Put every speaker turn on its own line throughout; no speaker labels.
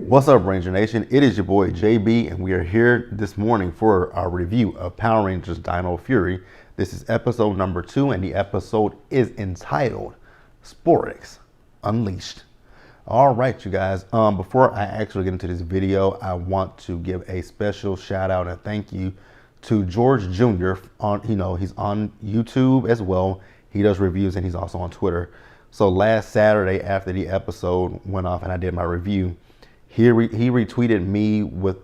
What's up, Ranger Nation? It is your boy JB, and we are here this morning for our review of Power Rangers Dino Fury. This is episode number 2, and the episode is entitled Sporix Unleashed. All right, you guys. Before I actually get into this video, I want to give a special shout out and thank you to George Jr. He's on YouTube as well. He does reviews and he's also on Twitter. So last Saturday, after the episode went off and I did my review, he retweeted me with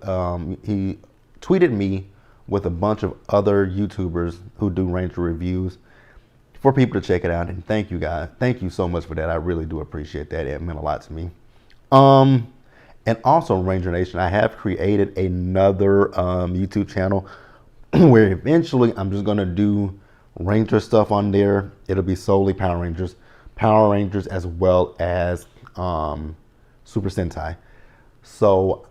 he tweeted me with a bunch of other YouTubers who do Ranger reviews for people to check it out. And thank you guys. Thank you so much for that. I really do appreciate that. It meant a lot to me. And also, Ranger Nation, I have created another YouTube channel where eventually I'm just gonna do Ranger stuff on there. It'll be solely Power Rangers as well as Super Sentai. So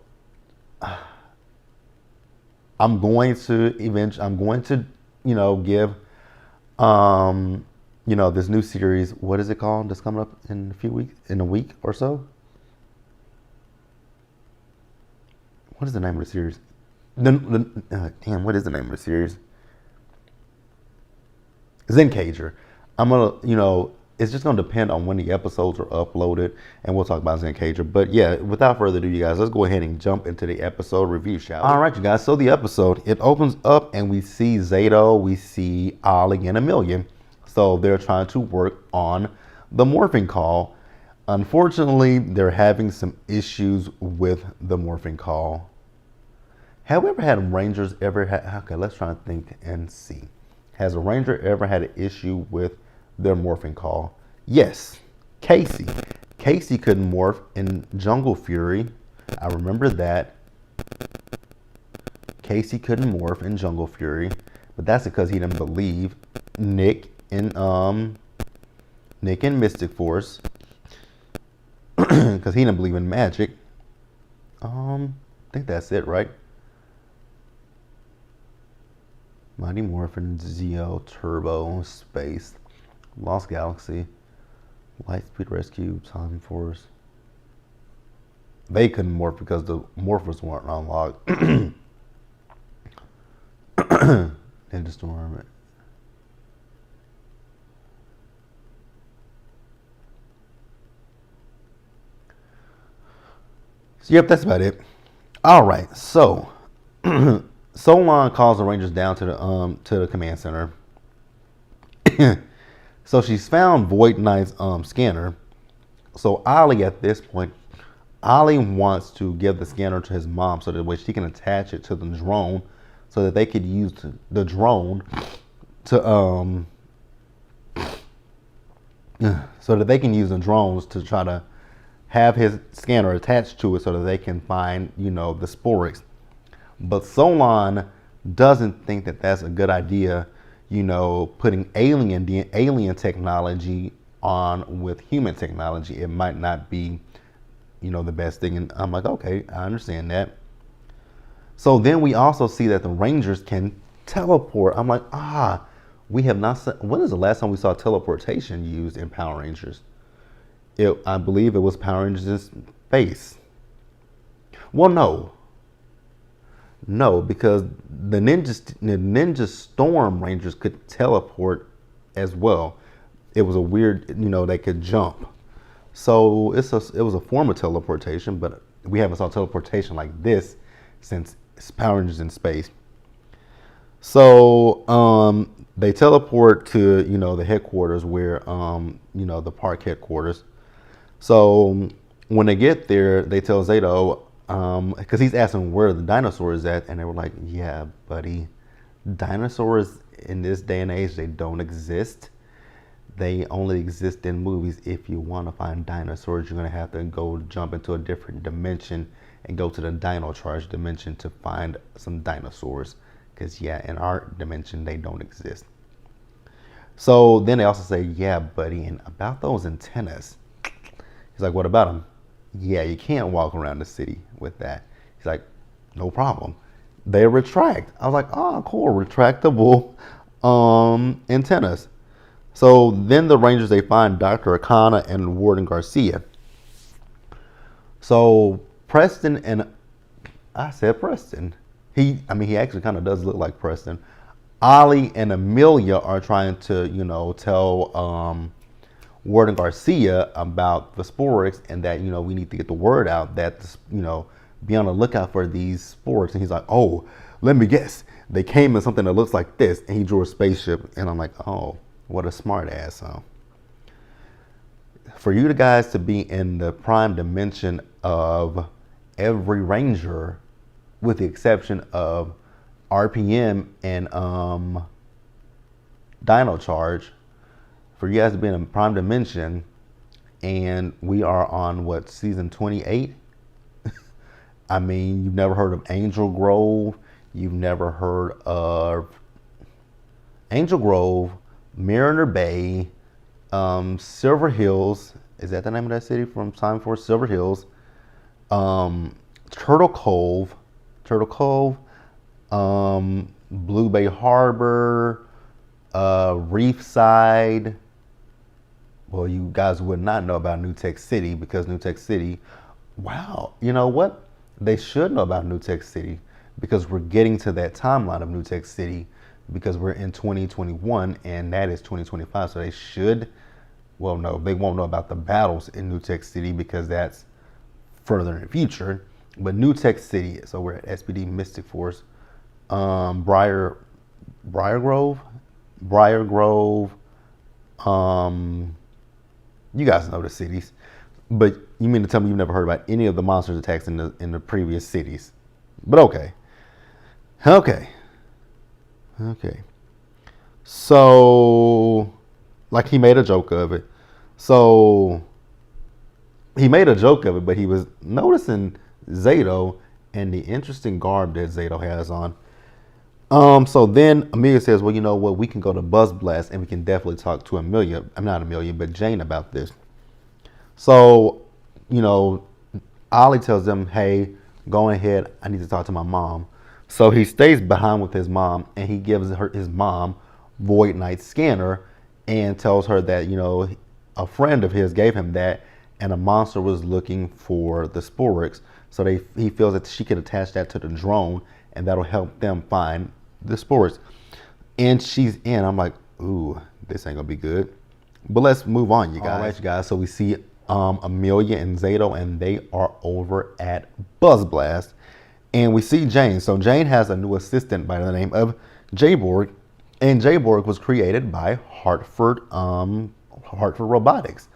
I'm going to give this new series, what is it called, that's coming up in a week or so. What is the name of the series? What is the name of the series? Zencager. I'm gonna, it's just gonna depend on when the episodes are uploaded, and we'll talk about Zencager. But yeah, without further ado, you guys, let's go ahead and jump into the episode review, shall we? All right, you guys. So the episode, it opens up and we see Zato, we see Ollie, and Amelia. So they're trying to work on the morphing call. Unfortunately, they're having some issues with the morphing call. Have we ever had Rangers ever had? Okay, let's try and think and see. Has a Ranger ever had an issue with their morphing call? Yes, Casey. Casey couldn't morph in Jungle Fury. I remember that. Casey couldn't morph in Jungle Fury, but that's because he didn't believe Nick in Mystic Force, because he didn't believe in magic. I think that's it, right? Mighty Morphin, Zeo, Turbo, Space, Lost Galaxy, Lightspeed Rescue, Time Force. They couldn't morph because the morphers weren't unlocked. Ninja Storm. So, yep, that's about it. All right, so Solon calls the Rangers down to the command center. So she's found Void Knight's scanner. So Ollie, at this point, Ollie wants to give the scanner to his mom so that way she can attach it to the drone, so that they could use the drone to so that they can use the drones to try to have his scanner attached to it so that they can find, the Sporix. But Solon doesn't think that that's a good idea, putting alien technology on with human technology. It might not be, the best thing. And I'm like, okay, I understand that. So then we also see that the Rangers can teleport. I'm like, we have not. When is the last time we saw teleportation used in Power Rangers? I believe it was Power Rangers in Space. Well, no, because the Ninja Storm Rangers could teleport as well. It was a weird, they could jump. So it was a form of teleportation, but we haven't saw teleportation like this since Power Rangers in Space. So they teleport to, the headquarters where, the park headquarters. So when they get there, they tell Zato, because he's asking where the dinosaur is at, and they were like, yeah, buddy, dinosaurs in this day and age, they don't exist. They only exist in movies. If you want to find dinosaurs, you're going to have to go jump into a different dimension and go to the Dino Charge dimension to find some dinosaurs, because in our dimension, they don't exist. So then they also say, yeah, buddy, and about those antennas. He's like, what about them? Yeah, you can't walk around the city with that. He's like, no problem. They retract. I was like, oh, cool, retractable antennas. So then the Rangers, they find Dr. Akana and Warden Garcia. So Preston and I said Preston. He actually kind of does look like Preston. Ollie and Amelia are trying to, tell Warden Garcia about the Sporix and that, we need to get the word out that, be on the lookout for these Sporix. And he's like, oh, let me guess. They came in something that looks like this. And he drew a spaceship. And I'm like, oh, what a smart ass, huh? For you guys to be in the prime dimension of every Ranger, with the exception of RPM and Dino Charge, for you guys to be in a prime dimension, and we are on what, season 28? I mean, you've never heard of Angel Grove. You've never heard of Angel Grove, Mariner Bay, Silver Hills. Is that the name of that city from Time Force? Silver Hills. Turtle Cove, Blue Bay Harbor, Reefside. Well, you guys would not know about New Tech City because New Tech City, wow, you know what? They should know about New Tech City because we're getting to that timeline of New Tech City because we're in 2021 and that is 2025. So they should, well, no, they won't know about the battles in New Tech City because that's further in the future. But New Tech City, so we're at SPD Mystic Force, Briar Grove, you guys know the cities, but you mean to tell me you've never heard about any of the monsters attacks in the previous cities? But okay. So, like, he made a joke of it. So he made a joke of it, but he was noticing Zato and the interesting garb that Zato has on. So then Amelia says, well, you know what, we can go to Buzz Blast and we can definitely talk to Amelia. I'm not Amelia, but Jane about this. So, Ollie tells them, hey, go ahead, I need to talk to my mom. So he stays behind with his mom and he gives his mom Void Knight's scanner and tells her that, a friend of his gave him that and a monster was looking for the Sporix. So he feels that she could attach that to the drone and that'll help them find the Sporix. And she's in. I'm like, ooh, this ain't gonna be good. But let's move on, you guys. All right, you guys. So we see Amelia and Zato, and they are over at Buzz Blast. And we see Jane. So Jane has a new assistant by the name of Jborg. And Jborg was created by Hartford Robotics.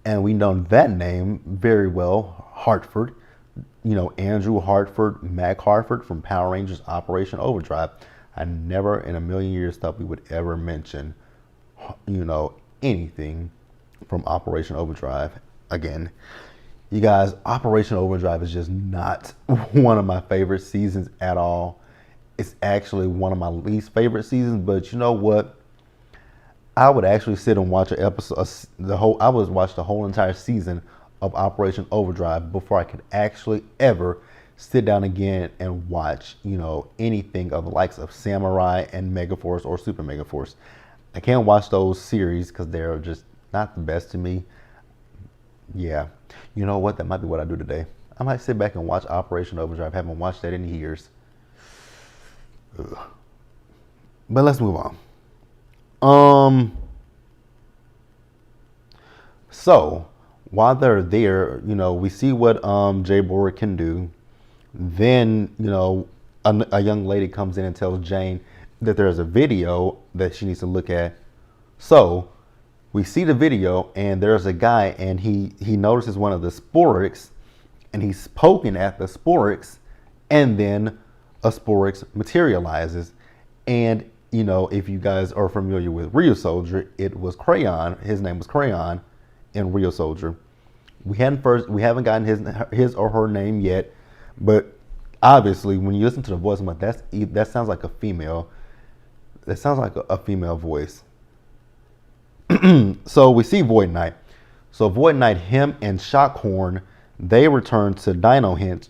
And we know that name very well, Hartford. Andrew Hartford, Mac Hartford from Power Rangers Operation Overdrive. I never in a million years thought we would ever mention, anything from Operation Overdrive again. You guys, Operation Overdrive is just not one of my favorite seasons at all. It's actually one of my least favorite seasons, but you know what? I would actually sit and watch an episode, I would watch the whole entire season of Operation Overdrive before I could actually ever sit down again and watch, anything of the likes of Samurai and Megaforce or Super Megaforce. I can't watch those series because they're just not the best to me. Yeah, you know what? That might be what I do today. I might sit back and watch Operation Overdrive. I haven't watched that in years. Ugh. But let's move on. So while they're there, we see what Jborg can do. Then, a young lady comes in and tells Jane that there's a video that she needs to look at. So we see the video and there's a guy and he notices one of the Sporix and he's poking at the Sporix and then a Sporix materializes. And, if you guys are familiar with Real Soldier, it was Crayon. His name was Crayon in Real Soldier. We haven't gotten his or her name yet, but obviously when you listen to the voice, I'm like, that sounds like a female. That sounds like a female voice. So we see Void Knight. So Void Knight, him and Shockhorn, they return to Dino Hint,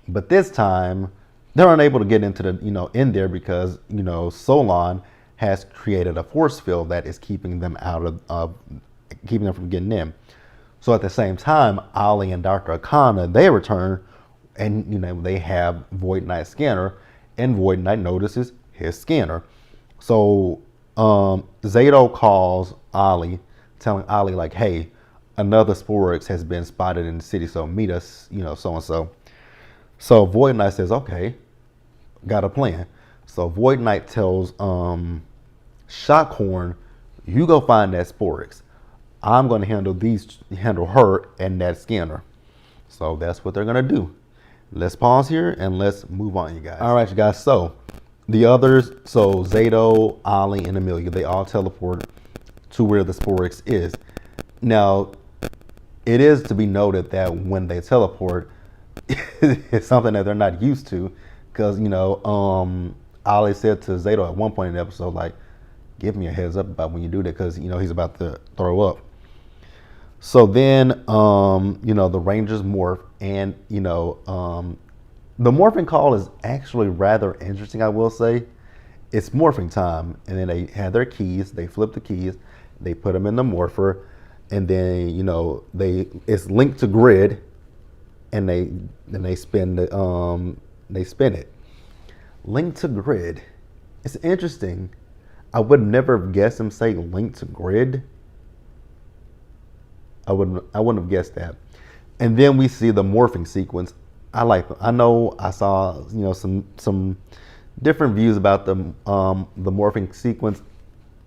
but this time they're unable to get into the in there because Solon has created a force field that is keeping them out of keeping them from getting in. So at the same time, Ollie and Dr. Akana, they return and they have Void Knight's scanner, and Void Knight notices his scanner. So Zato calls Ollie, telling Ollie like, hey, another Sporix has been spotted in the city, so meet us, so and so. So Void Knight says, okay, got a plan. So Void Knight tells Shockhorn, you go find that Sporix. I'm going to handle her and that scanner. So that's what they're going to do. Let's pause here and let's move on, you guys. All right, you guys. So the others, so Zato, Ollie, and Amelia, they all teleport to where the Sporix is. Now, it is to be noted that when they teleport, it's something that they're not used to, because Ollie said to Zato at one point in the episode, like, give me a heads up about when you do that, because he's about to throw up. So then the Rangers morph, and the morphing call is actually rather interesting, I will say. It's morphing time, and then they have their keys, they flip the keys, they put them in the morpher, and then it's linked to grid, and they spin it. Linked to grid. It's interesting. I would never have guessed him saying linked to grid. I wouldn't have guessed that. And then we see the morphing sequence. I know I saw some different views about the morphing sequence.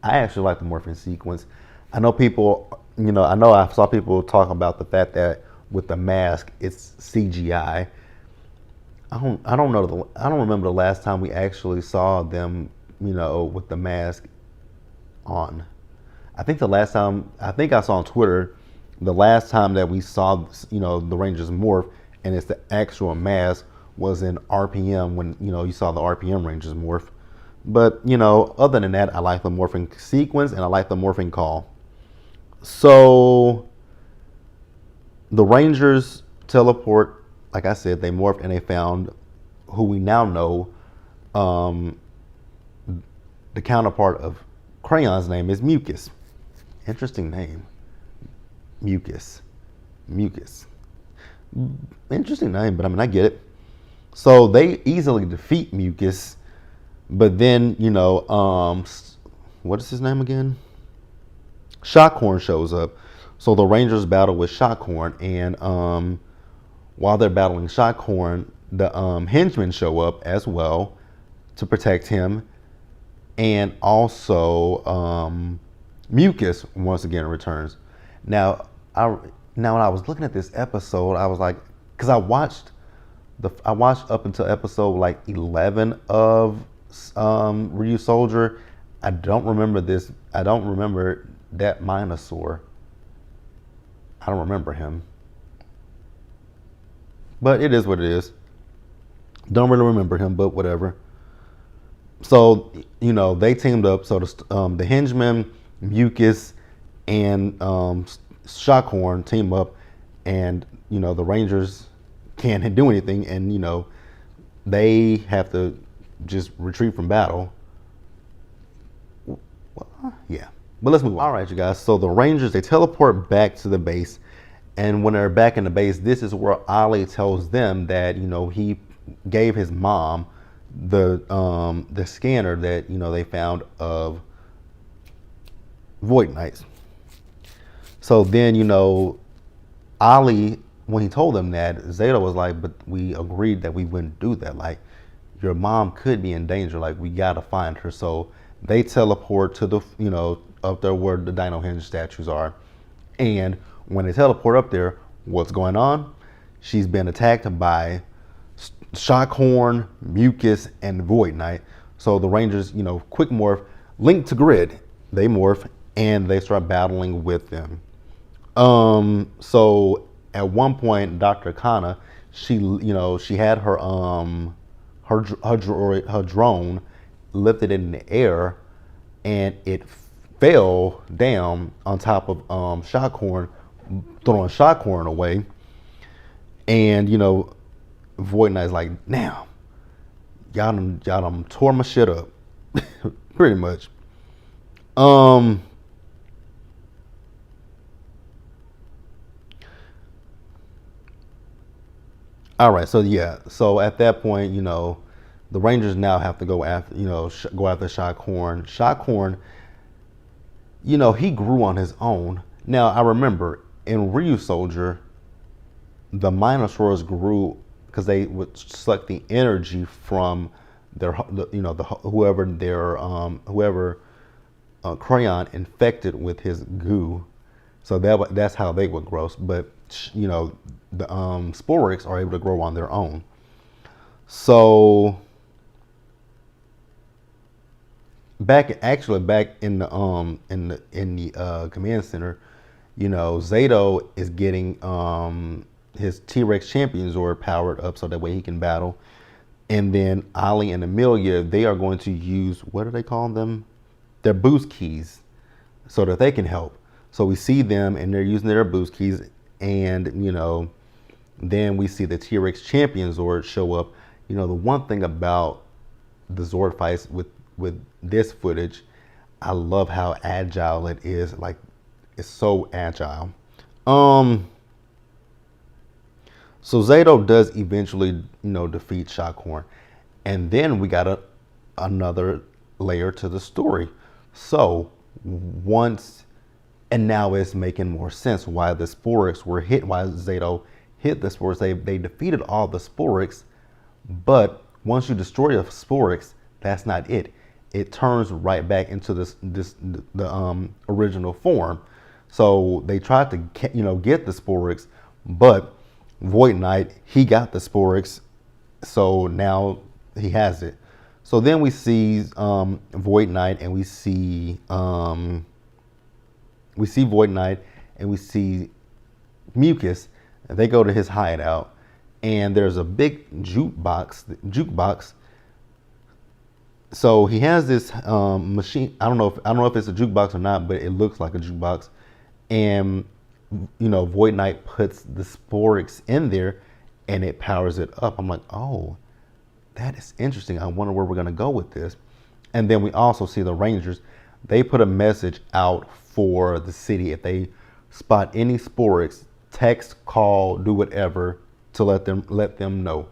I actually like the morphing sequence. I know people, I saw people talk about the fact that with the mask it's CGI. I don't remember the last time we actually saw them, with the mask on. I think I saw on Twitter the last time that we saw, the Rangers morph, and it's the actual mask, was in RPM, when, you saw the RPM Rangers morph. But, other than that, I like the morphing sequence and I like the morphing call. So the Rangers teleport, like I said, they morphed and they found who we now know, the counterpart of Crayon's name is Mucus. Interesting name. Mucus. Interesting name, but I get it. So they easily defeat Mucus, but then, what is his name again? Shockhorn shows up. So the Rangers battle with Shockhorn, and while they're battling Shockhorn, the henchmen show up as well to protect him, and also Mucus once again returns. Now when I was looking at this episode, I was like, because I watched up until episode like 11 of Ryu Soldier. I don't remember that Minosaur. I don't remember him, but it is what it is. Don't really remember him, but whatever. So they teamed up. So the henchmen, Mucus, and Shockhorn team up, and the Rangers can't do anything, and they have to just retreat from battle. Well, yeah, but let's move on. All right, you guys. So the Rangers, they teleport back to the base, and when they're back in the base, this is where Ollie tells them that he gave his mom the scanner that they found of Void Knights. So then Ollie, when he told them that, Zato was like, but we agreed that we wouldn't do that. Like, your mom could be in danger. Like, we gotta find her. So they teleport to the up there where the Dino Hinge statues are, and when they teleport up there, what's going on? She's been attacked by Shockhorn, Mucus, and Void Knight. So the Rangers, quick morph, link to grid. They morph and they start battling with them. So at one point, Dr. Kana, she had her drone lifted in the air, and it fell down on top of Shockhorn, throwing Shockhorn away. And Void Knight's like, now, y'all done tore my shit up, pretty much. All right, so yeah, so at that point, the Rangers now have to go after, go after Shockhorn. Shockhorn, he grew on his own. Now I remember in Ryu Soldier, the Minosaurs grew because they would suck the energy from their, whoever Crayon infected with his goo. So that's how they would grow. But the Sporix are able to grow on their own. So back in the command center, Zato is getting his T-Rex Champion Zord powered up so that way he can battle. And then Ollie and Amelia, they are going to use, what do they call them? Their boost keys so that they can help. So we see them and they're using their boost keys, and then we see the T-Rex Champion Zord show up. The one thing about the Zord fights with this footage, I love how agile it is. Like, it's so agile. So Zato does eventually, defeat Shockhorn, and then we got another layer to the story. So and now it's making more sense why the Sporix were hit, why Zato hit the Sporix. They defeated all the Sporix, but once you destroy a Sporix, that's not it. It turns right back into the original form. So they tried to get the Sporix, but Void Knight, he got the Sporix, so now he has it. So then we see Void Knight, and we see Void Knight, and we see Mucus, and they go to his hideout, and there's a big jukebox. So he has this machine. I don't know if it's a jukebox or not, but it looks like a jukebox. And Void Knight puts the Sporix in there, and it powers it up. I'm like, oh, that is interesting. I wonder where we're gonna go with this. And then we also see the Rangers. They put a message out for the city. If they spot any Sporix, text, call, do whatever to let them know.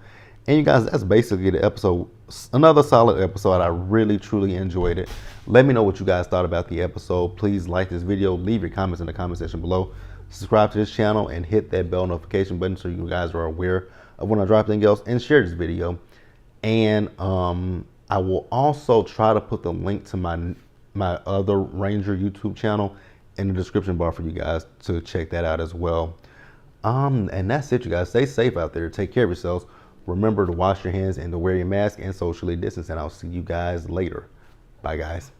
And you guys, that's basically the episode. Another solid episode. I really, truly enjoyed it. Let me know what you guys thought about the episode. Please like this video. Leave your comments in the comment section below. Subscribe to this channel and hit that bell notification button so you guys are aware of when I drop anything else, and share this video. And I will also try to put the link to my other Ranger YouTube channel in the description bar for you guys to check that out as well. And that's it, you guys. Stay safe out there. Take care of yourselves. Remember to wash your hands and to wear your mask and socially distance. And I'll see you guys later. Bye, guys.